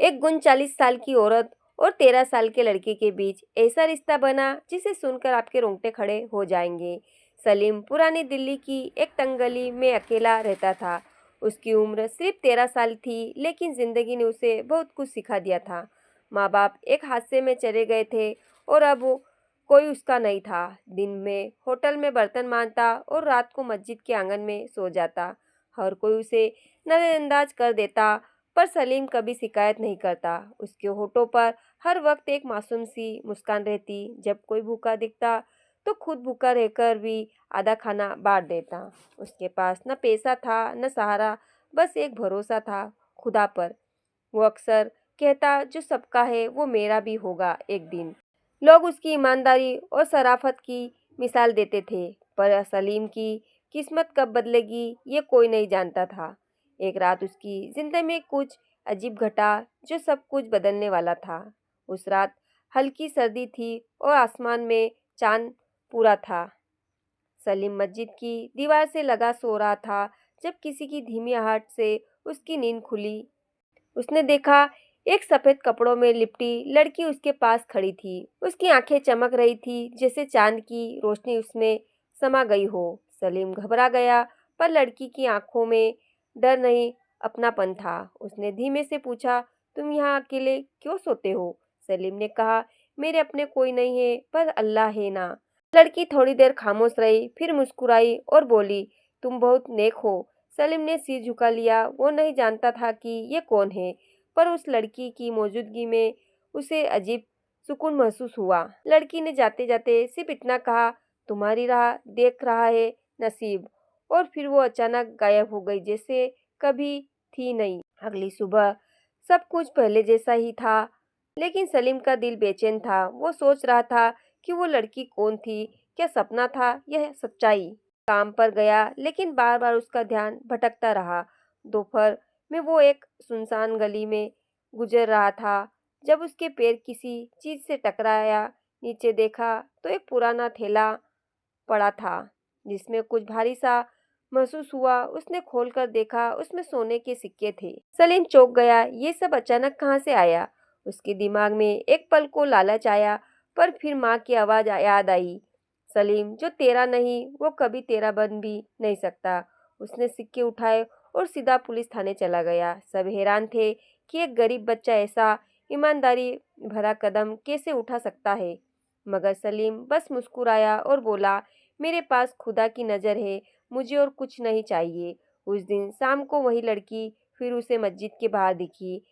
एक 39 साल की औरत और 13 साल के लड़के के बीच ऐसा रिश्ता बना जिसे सुनकर आपके रोंगटे खड़े हो जाएंगे। सलीम पुरानी दिल्ली की एक तंग गली में अकेला रहता था। उसकी उम्र सिर्फ 13 साल थी, लेकिन जिंदगी ने उसे बहुत कुछ सिखा दिया था। माँ बाप एक हादसे में चले गए थे और अब कोई उसका नहीं था। दिन में होटल में बर्तन मांजता और रात को मस्जिद के आंगन में सो जाता। हर कोई उसे नजरअंदाज कर देता, पर सलीम कभी शिकायत नहीं करता। उसके होठों पर हर वक्त एक मासूम सी मुस्कान रहती। जब कोई भूखा दिखता तो खुद भूखा रहकर भी आधा खाना बांट देता। उसके पास न पैसा था न सहारा, बस एक भरोसा था खुदा पर। वो अक्सर कहता, जो सबका है वो मेरा भी होगा एक दिन। लोग उसकी ईमानदारी और शराफत की मिसाल देते थे, पर सलीम की किस्मत कब बदलेगी ये कोई नहीं जानता था। एक रात उसकी जिंदगी में कुछ अजीब घटा जो सब कुछ बदलने वाला था। उस रात हल्की सर्दी थी और आसमान में चांद पूरा था। सलीम मस्जिद की दीवार से लगा सो रहा था जब किसी की धीमी आहट से उसकी नींद खुली। उसने देखा, एक सफेद कपड़ों में लिपटी लड़की उसके पास खड़ी थी। उसकी आंखें चमक रही थी जैसे चांद की रोशनी उसमें समा गई हो। सलीम घबरा गया, पर लड़की की आंखों में डर नहीं, अपनापन था। उसने धीमे से पूछा, तुम यहाँ अकेले क्यों सोते हो? सलीम ने कहा, मेरे अपने कोई नहीं है, पर अल्लाह है ना। लड़की थोड़ी देर खामोश रही, फिर मुस्कुराई और बोली, तुम बहुत नेक हो। सलीम ने सिर झुका लिया। वो नहीं जानता था कि ये कौन है, पर उस लड़की की मौजूदगी में उसे अजीब सुकून महसूस हुआ। लड़की ने जाते जाते सिर्फ इतना कहा, तुम्हारी राह देख रहा है नसीब। और फिर वो अचानक गायब हो गई, जैसे कभी थी नहीं। अगली सुबह सब कुछ पहले जैसा ही था, लेकिन सलीम का दिल बेचैन था। वो सोच रहा था कि वो लड़की कौन थी, क्या सपना था यह सच्चाई। काम पर गया, लेकिन बार बार उसका ध्यान भटकता रहा। दोपहर में वो एक सुनसान गली में गुजर रहा था जब उसके पैर किसी चीज से टकराया। नीचे देखा तो एक पुराना थैला पड़ा था जिसमें कुछ भारी सा महसूस हुआ। उसने खोलकर देखा, उसमें सोने के सिक्के थे। सलीम चौंक गया, ये सब अचानक कहाँ से आया? उसके दिमाग में एक पल को लालच आया, पर फिर माँ की आवाज याद आई, सलीम, जो तेरा नहीं वो कभी तेरा बन भी नहीं सकता। उसने सिक्के उठाए और सीधा पुलिस थाने चला गया। सब हैरान थे कि एक गरीब बच्चा ऐसा ईमानदारी भरा कदम कैसे उठा सकता है, मगर सलीम बस मुस्कुराया और बोला, मेरे पास खुदा की नज़र है, मुझे और कुछ नहीं चाहिए। उस दिन शाम को वही लड़की फिर उसे मस्जिद के बाहर दिखी।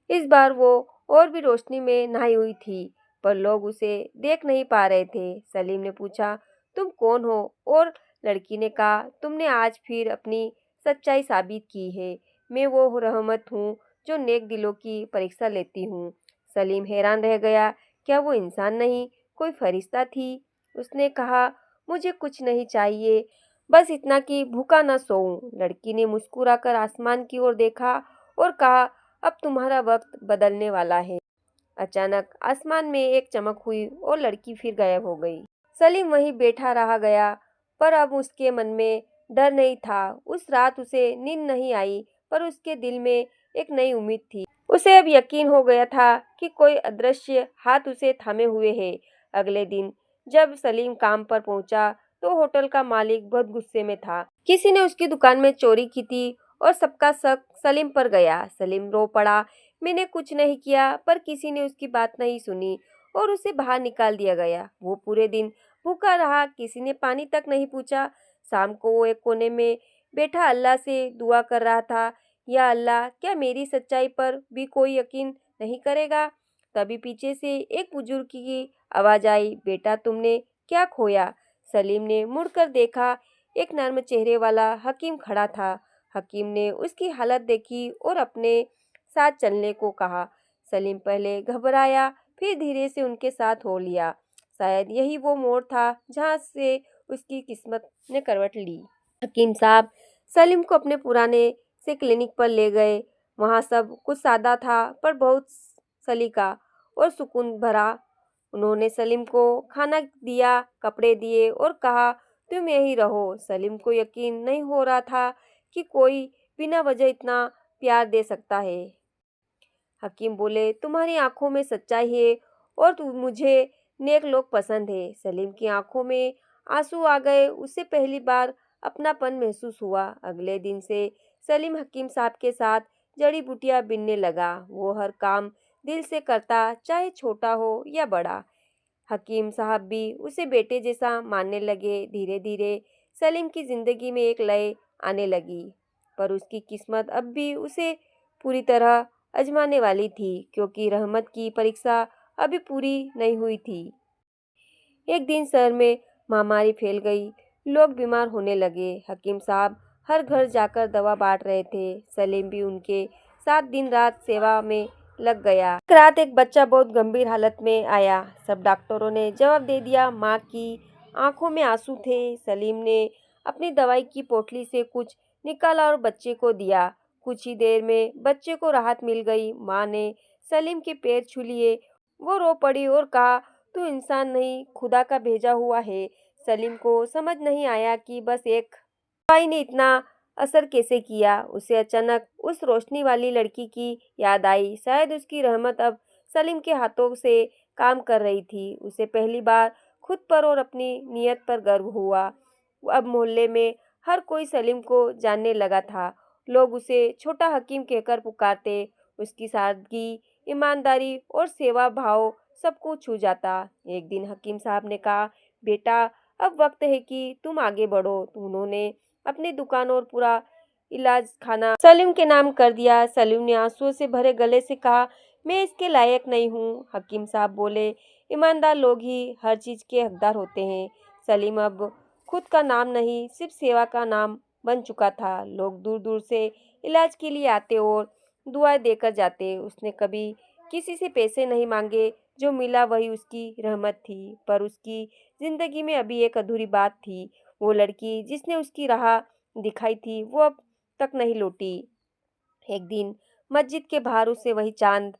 इस बार वो और भी रोशनी में नहाई हुई थी, पर लोग उसे देख नहीं पा रहे थे। सलीम ने पूछा, तुम कौन हो? और लड़की ने कहा, तुमने आज फिर अपनी सच्चाई साबित की है। मैं वो रहमत हूँ जो नेक दिलों की परीक्षा लेती हूँ। सलीम हैरान रह गया, क्या वो इंसान नहीं, कोई फरिश्ता थी? उसने कहा, मुझे कुछ नहीं चाहिए, बस इतना कि भूखा न सोऊं। लड़की ने मुस्कुराकर आसमान की ओर देखा और कहा, अब तुम्हारा वक्त बदलने वाला है। अचानक आसमान में एक चमक हुई और लड़की फिर गायब हो गई। सलीम वहीं बैठा रह गया, पर अब उसके मन में डर नहीं था। उस रात उसे नींद नहीं आई, पर उसके दिल में एक नई उम्मीद थी। उसे अब यकीन हो गया था कि कोई अदृश्य हाथ उसे थामे हुए है। अगले दिन जब सलीम काम पर पहुंचा तो होटल का मालिक बहुत गुस्से में था। किसी ने उसकी दुकान में चोरी की थी और सबका शक सलीम पर गया। सलीम रो पड़ा, मैंने कुछ नहीं किया, पर किसी ने उसकी बात नहीं सुनी और उसे बाहर निकाल दिया गया। वो पूरे दिन भूखा रहा, किसी ने पानी तक नहीं पूछा। शाम को वो एक कोने में बैठा अल्लाह से दुआ कर रहा था, या अल्लाह, क्या मेरी सच्चाई पर भी कोई यकीन नहीं करेगा? तभी पीछे से एक बुजुर्ग की आवाज आई, बेटा, तुमने क्या खोया? सलीम ने मुड़कर देखा, एक नर्म चेहरे वाला हकीम खड़ा था। हकीम ने उसकी हालत देखी और अपने साथ चलने को कहा। सलीम पहले घबराया, फिर धीरे से उनके साथ हो लिया। शायद यही वो मोड़ था जहाँ से उसकी किस्मत ने करवट ली। हकीम साहब सलीम को अपने पुराने से क्लिनिक पर ले गए। वहाँ सब कुछ सादा था, पर बहुत सलीका और सुकून भरा। उन्होंने सलीम को खाना दिया, कपड़े दिए और कहा, तुम यहीं रहो। सलीम को यकीन नहीं हो रहा था कि कोई बिना वजह इतना प्यार दे सकता है। हकीम बोले, तुम्हारी आंखों में सच्चाई है और मुझे नेक लोग पसंद है। सलीम की आंखों में आंसू आ गए। उसे पहली बार अपनापन महसूस हुआ। अगले दिन से सलीम हकीम साहब के साथ जड़ी बूटियां बीनने लगा। वो हर काम दिल से करता, चाहे छोटा हो या बड़ा। हकीम साहब भी उसे बेटे जैसा मानने लगे। धीरे धीरे सलीम की जिंदगी में एक लय आने लगी, पर उसकी किस्मत अब भी उसे पूरी तरह आजमाने वाली थी, क्योंकि रहमत की परीक्षा अभी पूरी नहीं हुई थी। एक दिन शहर में महामारी फैल गई। लोग बीमार होने लगे। हकीम साहब हर घर जाकर दवा बांट रहे थे। सलीम भी उनके साथ दिन रात सेवा में लग गया। एक रात एक बच्चा बहुत गंभीर हालत में आया। सब डॉक्टरों ने जवाब दे दिया। माँ की आंखों में आंसू थे। सलीम ने अपनी दवाई की पोटली से कुछ निकाला और बच्चे को दिया। कुछ ही देर में बच्चे को राहत मिल गई। माँ ने सलीम के पैर छू लिए। वो रो पड़ी और कहा, तू इंसान नहीं, खुदा का भेजा हुआ है। सलीम को समझ नहीं आया कि बस एक दवाई ने इतना असर कैसे किया। उसे अचानक उस रोशनी वाली लड़की की याद आई। शायद उसकी रहमत अब सलीम के हाथों से काम कर रही थी। उसे पहली बार खुद पर और अपनी नीयत पर गर्व हुआ। अब मोहल्ले में हर कोई सलीम को जानने लगा था। लोग उसे छोटा हकीम कहकर पुकारते। उसकी सादगी, ईमानदारी और सेवा भाव सबको छू जाता। एक दिन हकीम साहब ने कहा, बेटा अब वक्त है कि तुम आगे बढ़ो। उन्होंने अपनी दुकान और पूरा इलाज खाना सलीम के नाम कर दिया। सलीम ने आंसुओं से भरे गले से कहा, मैं इसके लायक नहीं हूँ। हकीम साहब बोले, ईमानदार लोग ही हर चीज के हकदार होते हैं। सलीम अब खुद का नाम नहीं, सिर्फ सेवा का नाम बन चुका था। लोग दूर दूर से इलाज के लिए आते और दुआएं देकर जाते। उसने कभी किसी से पैसे नहीं मांगे। जो मिला वही उसकी रहमत थी। पर उसकी जिंदगी में अभी एक अधूरी बात थी। वो लड़की जिसने उसकी राह दिखाई थी, वो अब तक नहीं लौटी। एक दिन मस्जिद के बाहर उसे वही चांद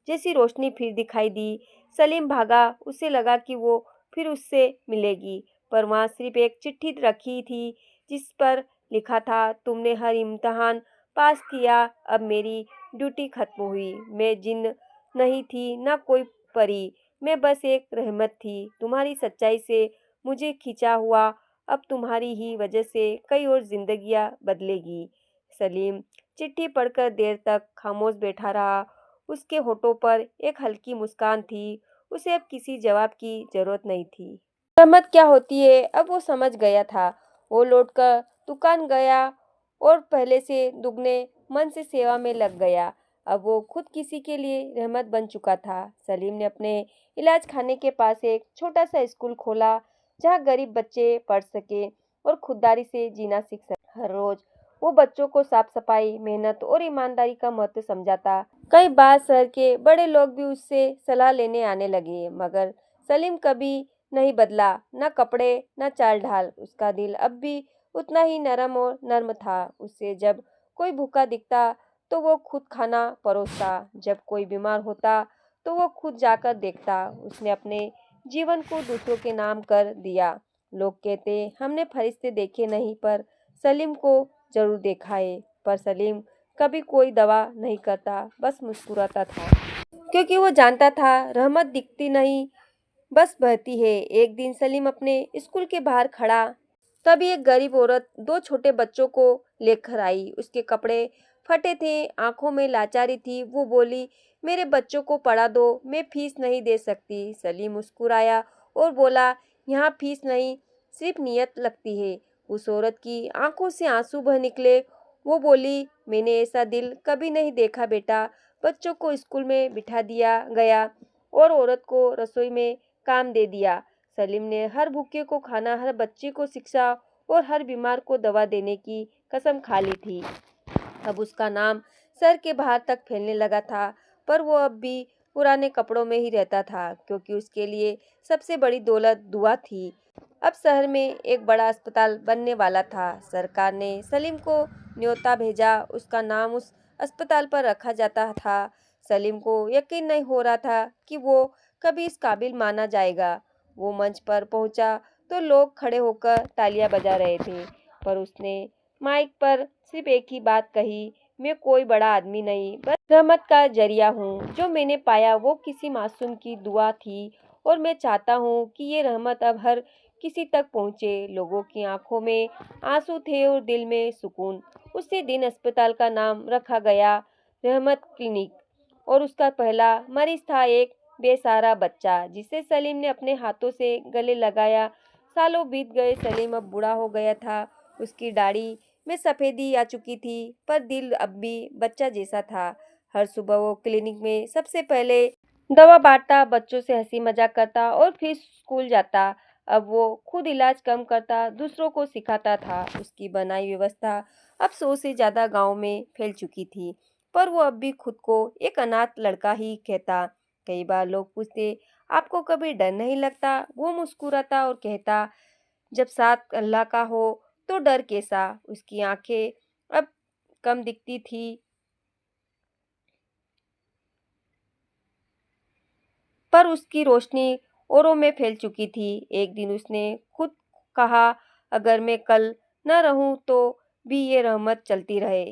जैसी रोशनी फिर दिखाई दी। सलीम भागा। उसे लगा कि वो फिर उससे मिलेगी, पर वहाँ सिर्फ एक चिट्ठी रखी थी जिस पर लिखा था, तुमने हर इम्तिहान पास किया, अब मेरी ड्यूटी खत्म हुई। मैं जिन नहीं थी ना कोई परी, मैं बस एक रहमत थी। तुम्हारी सच्चाई से मुझे खींचा हुआ अब तुम्हारी ही वजह से कई और जिंदगियां बदलेगी। सलीम चिट्ठी पढ़कर देर तक खामोश बैठा रहा। उसके होठों पर एक हल्की मुस्कान थी। उसे अब किसी जवाब की जरूरत नहीं थी। रहमत क्या होती है अब वो समझ गया था। वो लौटकर दुकान गया और पहले से दुगने मन से सेवा में लग गया। अब वो खुद किसी के लिए रहमत बन चुका था। सलीम ने अपने इलाज खाने के पास एक छोटा सा स्कूल खोला, जहाँ गरीब बच्चे पढ़ सके और खुददारी से जीना सीख सके। हर रोज वो बच्चों को साफ सफाई, मेहनत और ईमानदारी का महत्व समझाता। कई बार शहर के बड़े लोग भी उससे सलाह लेने आने लगे, मगर सलीम कभी नहीं बदला। न कपड़े न चाल ढाल। उसका दिल अब भी उतना ही नरम और नर्म था। उससे जब कोई भूखा दिखता तो वो खुद खाना परोसता। जब कोई बीमार होता तो वो खुद जाकर देखता। उसने अपने जीवन को दूसरों के नाम कर दिया। लोग कहते, हमने फरिश्ते देखे नहीं, पर सलीम को जरूर देखा है। पर सलीम कभी कोई दवा नहीं करता, बस मुस्कुराता था, क्योंकि वो जानता था रहमत दिखती नहीं, बस बहती है। एक दिन सलीम अपने स्कूल के बाहर खड़ा, तभी एक गरीब औरत दो छोटे बच्चों को लेकर आई। उसके कपड़े फटे थे, आंखों में लाचारी थी। वो बोली, मेरे बच्चों को पढ़ा दो, मैं फीस नहीं दे सकती। सलीम मुस्कुराया और बोला, यहाँ फीस नहीं, सिर्फ नियत लगती है। उस औरत की आंखों से आंसू बह निकले। वो बोली, मैंने ऐसा दिल कभी नहीं देखा बेटा। बच्चों को स्कूल में बिठा दिया गया और औरत को रसोई में काम दे दिया। सलीम ने हर भूखे को खाना, हर बच्चे को शिक्षा और हर बीमार को दवा देने की कसम खा ली थी। अब उसका नाम शहर के बाहर तक फैलने लगा था, पर वो अब भी पुराने कपड़ों में ही रहता था, क्योंकि उसके लिए सबसे बड़ी दौलत दुआ थी। अब शहर में एक बड़ा अस्पताल बनने वाला था। सरकार ने सलीम को न्योता भेजा। उसका नाम उस अस्पताल पर रखा जाता था। सलीम को यकीन नहीं हो रहा था कि वो कभी इस काबिल माना जाएगा। वो मंच पर पहुंचा तो लोग खड़े होकर तालियां बजा रहे थे, पर उसने माइक पर सिर्फ एक ही बात कही, मैं कोई बड़ा आदमी नहीं, बस रहमत का जरिया हूँ। जो मैंने पाया वो किसी मासूम की दुआ थी और मैं चाहता हूँ कि ये रहमत अब हर किसी तक पहुँचे। लोगों की आंखों में आंसू थे और दिल में सुकून। उसी दिन अस्पताल का नाम रखा गया रहमत क्लिनिक और उसका पहला मरीज था एक बेसहारा बच्चा जिसे सलीम ने अपने हाथों से गले लगाया। सालों बीत गए, सलीम अब बूढ़ा हो गया था। उसकी दाढ़ी में सफ़ेदी आ चुकी थी, पर दिल अब भी बच्चा जैसा था। हर सुबह वो क्लिनिक में सबसे पहले दवा बांटता, बच्चों से हंसी मजाक करता और फिर स्कूल जाता। अब वो खुद इलाज कम करता, दूसरों को सिखाता था। उसकी बनाई व्यवस्था अब 100 से ज़्यादा गांव में फैल चुकी थी, पर वो अब भी खुद को एक अनाथ लड़का ही कहता। कई बार लोग पूछते, आपको कभी डर नहीं लगता? वो मुस्कुराता और कहता, जब साथ अल्लाह का हो तो डर कैसा। उसकी आंखें अब कम दिखती थी, पर उसकी रोशनी औरों में फैल चुकी थी। एक दिन उसने खुद कहा, अगर मैं कल न रहूं तो भी ये रहमत चलती रहे।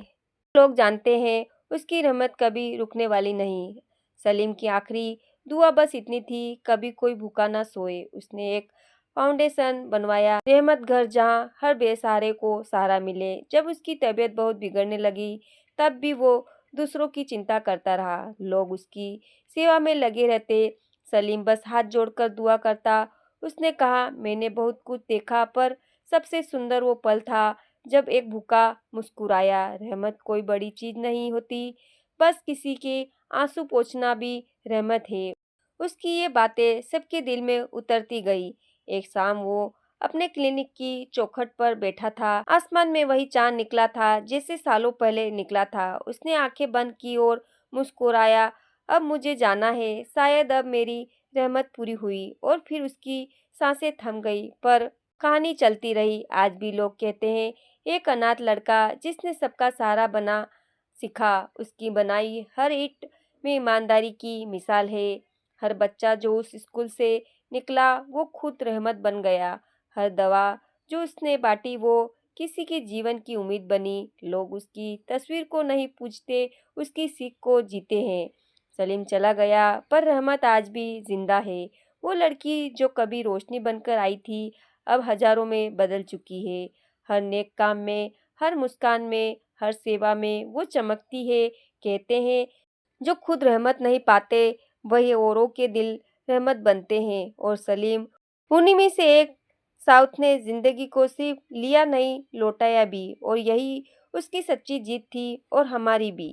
लोग जानते हैं उसकी रहमत कभी रुकने वाली नहीं। सलीम की आखिरी दुआ बस इतनी थी, कभी कोई भूखा ना सोए। उसने एक फाउंडेशन बनवाया, रहमत घर, जहां हर बेसहारे को सहारा मिले। जब उसकी तबीयत बहुत बिगड़ने लगी, तब भी वो दूसरों की चिंता करता रहा। लोग उसकी सेवा में लगे रहते, सलीम बस हाथ जोड़कर दुआ करता। उसने कहा, मैंने बहुत कुछ देखा, पर सबसे सुंदर वो पल था जब एक भूखा मुस्कुराया। रहमत कोई बड़ी चीज नहीं होती, बस किसी के आंसू पोंछना भी रहमत है। उसकी ये बातें सबके दिल में उतरती गई। एक शाम वो अपने क्लिनिक की चौखट पर बैठा था। आसमान में वही चांद निकला था जैसे सालों पहले निकला था। उसने आंखें बंद की और मुस्कुराया, अब मुझे जाना है, शायद अब मेरी रहमत पूरी हुई। और फिर उसकी सांसें थम गई, पर कहानी चलती रही। आज भी लोग कहते हैं, एक अनाथ लड़का जिसने सबका सहारा बना सीखा। उसकी बनाई हर ईंट में ईमानदारी की मिसाल है। हर बच्चा जो उस स्कूल से निकला वो खुद रहमत बन गया। हर दवा जो उसने बांटी वो किसी के जीवन की उम्मीद बनी। लोग उसकी तस्वीर को नहीं पूछते, उसकी सीख को जीते हैं। सलीम चला गया, पर रहमत आज भी जिंदा है। वो लड़की जो कभी रोशनी बनकर आई थी, अब हजारों में बदल चुकी है। हर नेक काम में, हर मुस्कान में, हर सेवा में वो चमकती है। कहते हैं, जो खुद रहमत नहीं पाते वही औरों के दिल रहमत बनते हैं। और सलीम उन्हीं में से एक। साउथ ने जिंदगी को सिर्फ लिया नहीं, लौटाया भी, और यही उसकी सच्ची जीत थी, और हमारी भी।